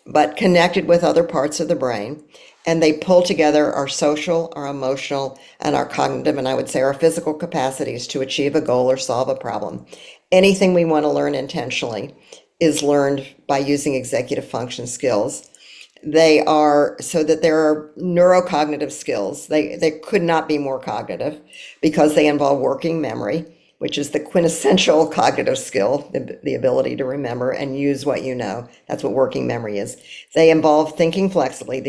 but connected with other parts of the brain. And they pull together our social, our emotional, and our cognitive, and I would say our physical capacities to achieve a goal or solve a problem. Anything we want to learn intentionally is learned by using executive function skills. They are so that there are neurocognitive skills. They could not be more cognitive because they involve working memory, which is the quintessential cognitive skill, the ability to remember and use what you know. That's what working memory is. They involve thinking flexibly.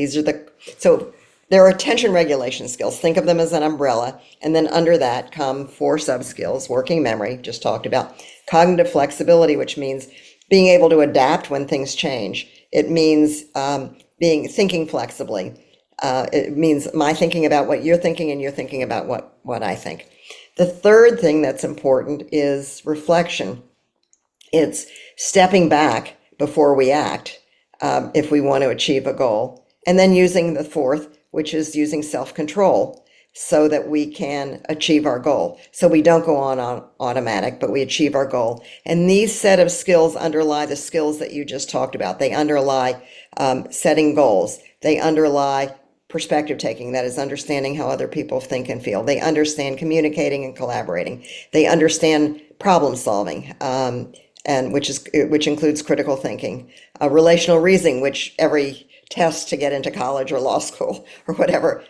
So there are attention regulation skills. Think of them as an umbrella. And then under that come four sub skills: working memory, just talked about; cognitive flexibility, which means being able to adapt when things change. It means thinking flexibly. It means my thinking about what you're thinking and you're thinking about what I think. The third thing that's important is reflection. It's stepping back before we act if we want to achieve a goal. And then using the fourth, which is using self-control so that we can achieve our goal. So we don't go on automatic, but we achieve our goal. And these set of skills underlie the skills that you just talked about. They underlie setting goals. They underlie perspective taking, that is understanding how other people think and feel. They understand communicating and collaborating. They understand problem solving, and which includes critical thinking, relational reasoning, which every test to get into college or law school or whatever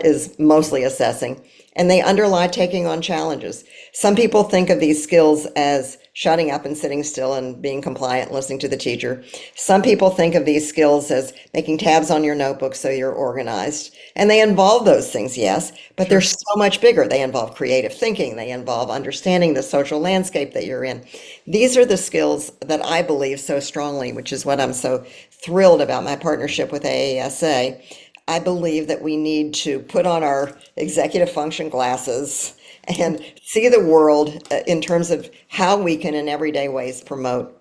is mostly assessing. And they underlie taking on challenges. Some people think of these skills as shutting up and sitting still and being compliant, listening to the teacher. Some people think of these skills as making tabs on your notebook so you're organized. And they involve those things, yes, but they're so much bigger. They involve creative thinking. They involve understanding the social landscape that you're in. These are the skills that I believe so strongly, which is what I'm so thrilled about my partnership with AASA. I believe that we need to put on our executive function glasses and see the world in terms of how we can in everyday ways promote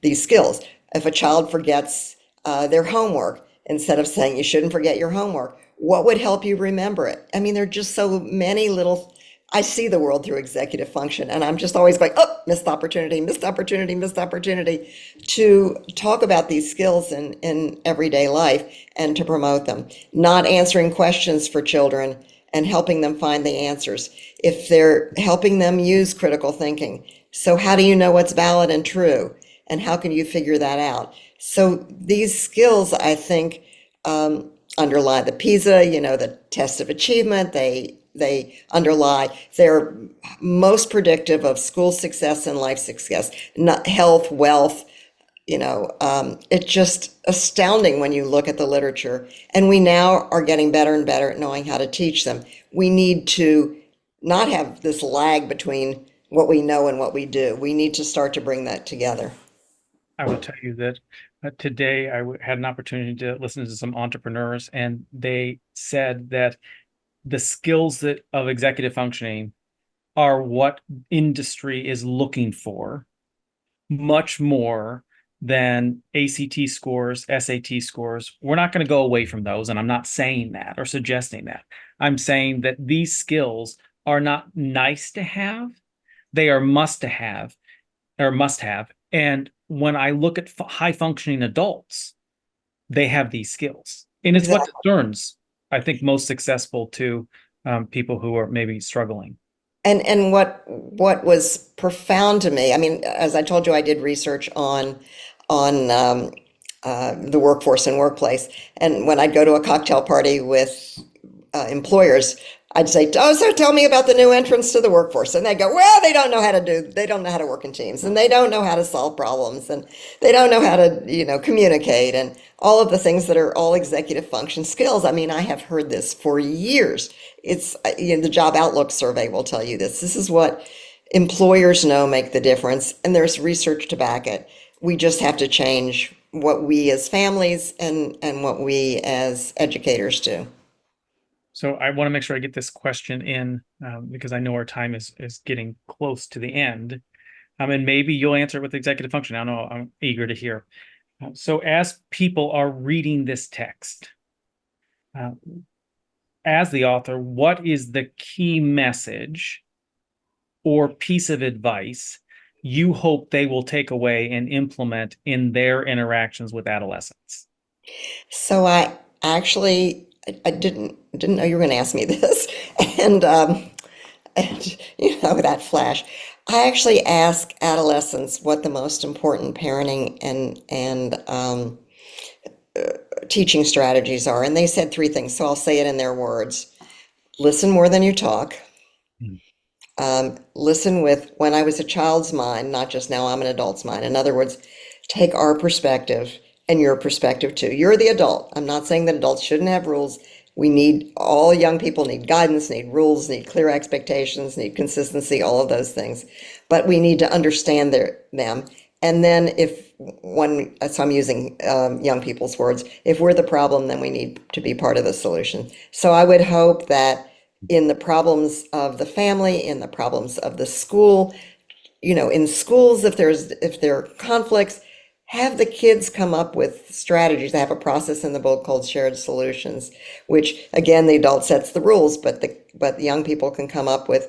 these skills. If a child forgets their homework, instead of saying you shouldn't forget your homework, what would help you remember it? I mean, there are just so many little I see the world through executive function, and I'm just always going, oh, missed opportunity, missed opportunity, missed opportunity to talk about these skills in everyday life and to promote them. Not answering questions for children and helping them find the answers. If they're helping them use critical thinking. So how do you know what's valid and true? And how can you figure that out? So these skills, I think, underlie the PISA, the test of achievement. They underlie, they're most predictive of school success and life success, not health, wealth. It's just astounding when you look at the literature. And we now are getting better and better at knowing how to teach them. We need to not have this lag between what we know and what we do. We need to start to bring that together. I will tell you that today had an opportunity to listen to some entrepreneurs, and they said that the skills of executive functioning are what industry is looking for much more than ACT scores, SAT scores. We're not going to go away from those, and I'm not saying that or suggesting that. I'm saying that these skills are not nice to have, they are must to have or must have. And when I look at high functioning adults, they have these skills. And it's what turns, I think, most successful to people who are maybe struggling. And what was profound to me, I mean, as I told you, I did research on the workforce and workplace. And when I'd go to a cocktail party with employers, I'd say, oh, so tell me about the new entrants to the workforce. And they'd go, well, they don't know how to work in teams, and they don't know how to solve problems, and they don't know how to, communicate, and all of the things that are all executive function skills. I mean, I have heard this for years. It's, the job outlook survey will tell you this. This is what employers know make the difference, and there's research to back it. We just have to change what we as families and what we as educators do. So I want to make sure I get this question in because I know our time is getting close to the end. And maybe you'll answer it with executive function. I don't know. I'm eager to hear. So as people are reading this text, as the author, what is the key message or piece of advice you hope they will take away and implement in their interactions with adolescents? So I actually I didn't know you were going to ask me this, and that flash. I actually ask adolescents what the most important parenting and teaching strategies are, and they said three things. So I'll say it in their words: listen more than you talk. Listen with when I was a child's mind, not just now I'm an adult's mind. In other words, take our perspective and your perspective too. You're the adult. I'm not saying that adults shouldn't have rules. All young people need guidance, need rules, need clear expectations, need consistency, all of those things. But we need to understand them. And then so I'm using young people's words, if we're the problem, then we need to be part of the solution. So I would hope that in the problems of the family, in the problems of the school, in schools, if there are conflicts, have the kids come up with strategies. I have a process in the book called shared solutions, which again, the adult sets the rules, but the young people can come up with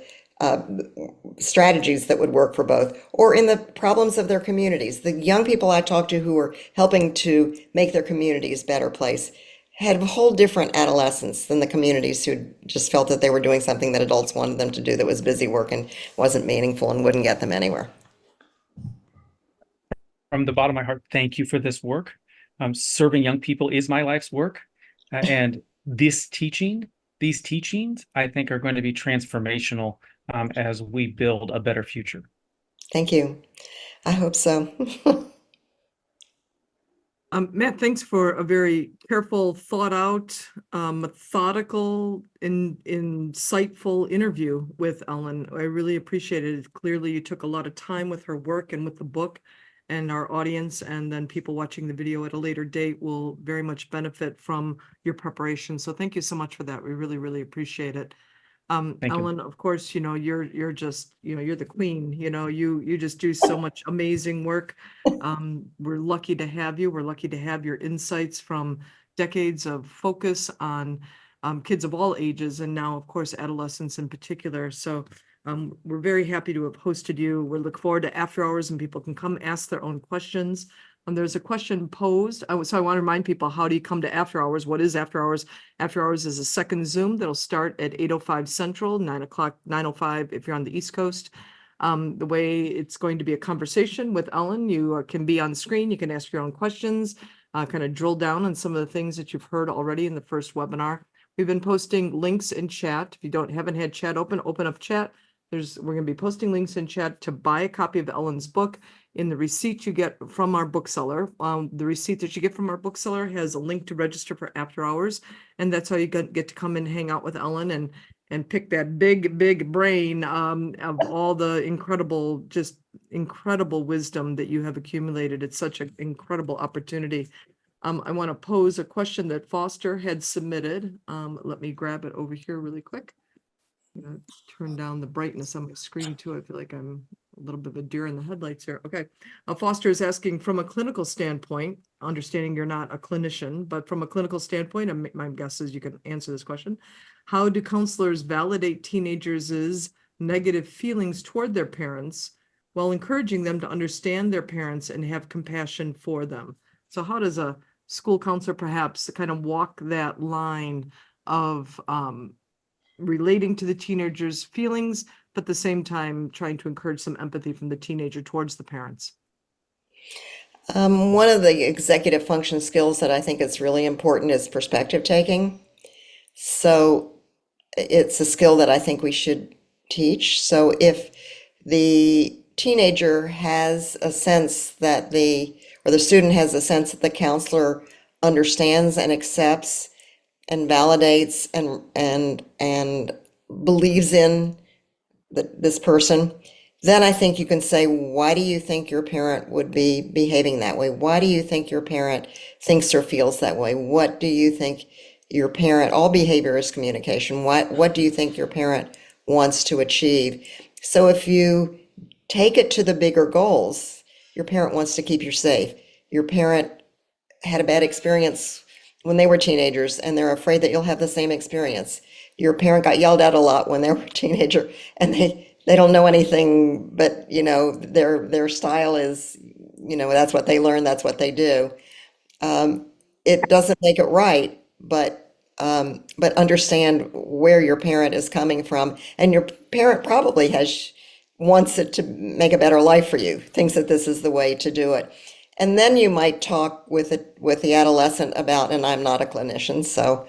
strategies that would work for both, or in the problems of their communities. The young people I talk to who are helping to make their communities a better place had a whole different adolescence than the communities who just felt that they were doing something that adults wanted them to do that was busy work and wasn't meaningful and wouldn't get them anywhere. From the bottom of my heart, thank you for this work. Serving young people is my life's work. And these teachings, I think, are going to be transformational as we build a better future. Thank you. I hope so. Matt, thanks for a very careful, thought out, methodical, insightful interview with Ellen. I really appreciated it. Clearly, you took a lot of time with her work and with the book, and our audience and then people watching the video at a later date will very much benefit from your preparation. So thank you so much for that. We really, really appreciate it. Ellen, of course, you're just, you're the queen, you just do so much amazing work. We're lucky to have you. We're lucky to have your insights from decades of focus on kids of all ages, and now, of course, adolescents in particular. So we're very happy to have hosted you. We look forward to after hours, and people can come ask their own questions. There's a question posed. So I want to remind people, how do you come to after hours? What is after hours? After hours is a second Zoom that'll start at 8:05 Central, 9:05 if you're on the East Coast. The way it's going to be a conversation with Ellen, you can be on screen, you can ask your own questions, kind of drill down on some of the things that you've heard already in the first webinar. We've been posting links in chat. If you haven't had chat open up chat. We're going to be posting links in chat to buy a copy of Ellen's book. In the receipt you get from our bookseller, the receipt that you get from our bookseller has a link to register for after hours, and that's how you get to come and hang out with Ellen and pick that big brain of all the incredible wisdom that you have accumulated. It's such an incredible opportunity. I want to pose a question that Foster had submitted. Let me grab it over here really quick. I'm gonna turn down the brightness on my screen too. I feel like I'm a little bit of a deer in the headlights here. Okay. Foster is asking, from a clinical standpoint, understanding you're not a clinician, but from a clinical standpoint, and my guess is you can answer this question. How do counselors validate teenagers' negative feelings toward their parents while encouraging them to understand their parents and have compassion for them? So how does a school counselor perhaps kind of walk that line of relating to the teenager's feelings, but at the same time trying to encourage some empathy from the teenager towards the parents? One of the executive function skills that I think is really important is perspective taking. So it's a skill that I think we should teach. So if the teenager has a sense that the student has a sense that the counselor understands and accepts and validates and believes in this person, then I think you can say, why do you think your parent would be behaving that way? Why do you think your parent thinks or feels that way? What do you think your parent, all behavior is communication. What do you think your parent wants to achieve? So if you take it to the bigger goals, your parent wants to keep you safe. Your parent had a bad experience when they were teenagers, and they're afraid that you'll have the same experience. Your parent got yelled at a lot when they were a teenager, and they don't know anything, but their style is, that's what they learn, that's what they do. It doesn't make it right, but understand where your parent is coming from, and your parent probably wants it to make a better life for you, thinks that this is the way to do it. And then you might talk with the adolescent about, and I'm not a clinician, so,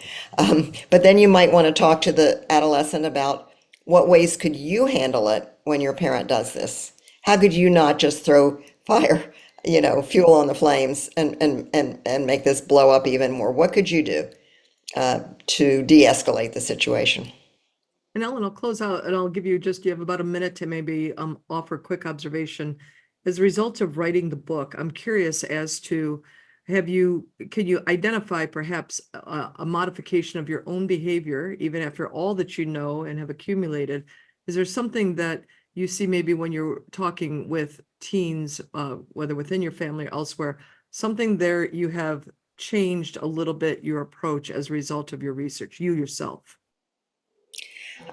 but then you might want to talk to the adolescent about what ways could you handle it when your parent does this? How could you not just throw fire, fuel on the flames and make this blow up even more? What could you do to de-escalate the situation? And Ellen, I'll close out and I'll give you have about a minute to maybe offer a quick observation. As a result of writing the book, I'm curious as to, can you identify perhaps a modification of your own behavior, even after all that you know and have accumulated? Is there something that you see maybe when you're talking with teens, whether within your family or elsewhere, something there you have changed a little bit your approach as a result of your research, you yourself?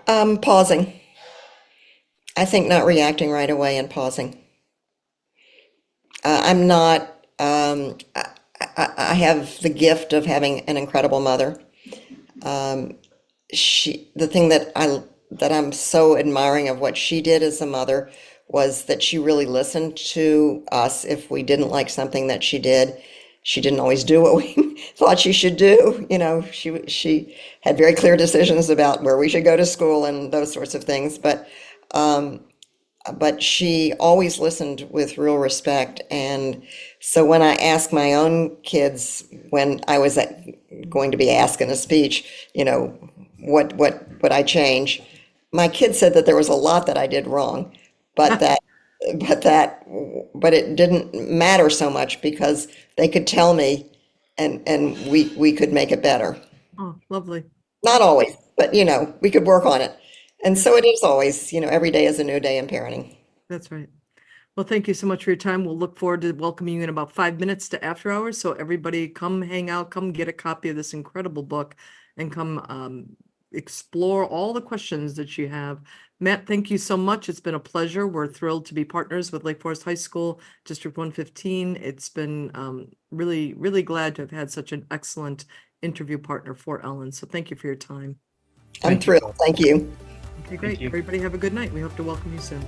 Pausing. I think not reacting right away and pausing. I'm not, I have the gift of having an incredible mother. The thing that I'm so admiring of what she did as a mother was that she really listened to us if we didn't like something that she did. She didn't always do what we thought she should do. She had very clear decisions about where we should go to school and those sorts of things. But she always listened with real respect. And so when I asked my own kids, when I was going to be asked in a speech, what would I change? My kids said that there was a lot that I did wrong, but it didn't matter so much because they could tell me and we could make it better. Oh, lovely. Not always, but we could work on it. And so it is always, every day is a new day in parenting. That's right. Well, thank you so much for your time. We'll look forward to welcoming you in about 5 minutes to after hours. So everybody come hang out, come get a copy of this incredible book. and come explore all the questions that you have. Matt, thank you so much. It's been a pleasure. We're thrilled to be partners with Lake Forest High School, District 115. It's been really, really glad to have had such an excellent interview partner for Ellen. So thank you for your time. I'm Thank you. thrilled. Thank you. Okay, great. you. Everybody have a good night. We hope to welcome you soon.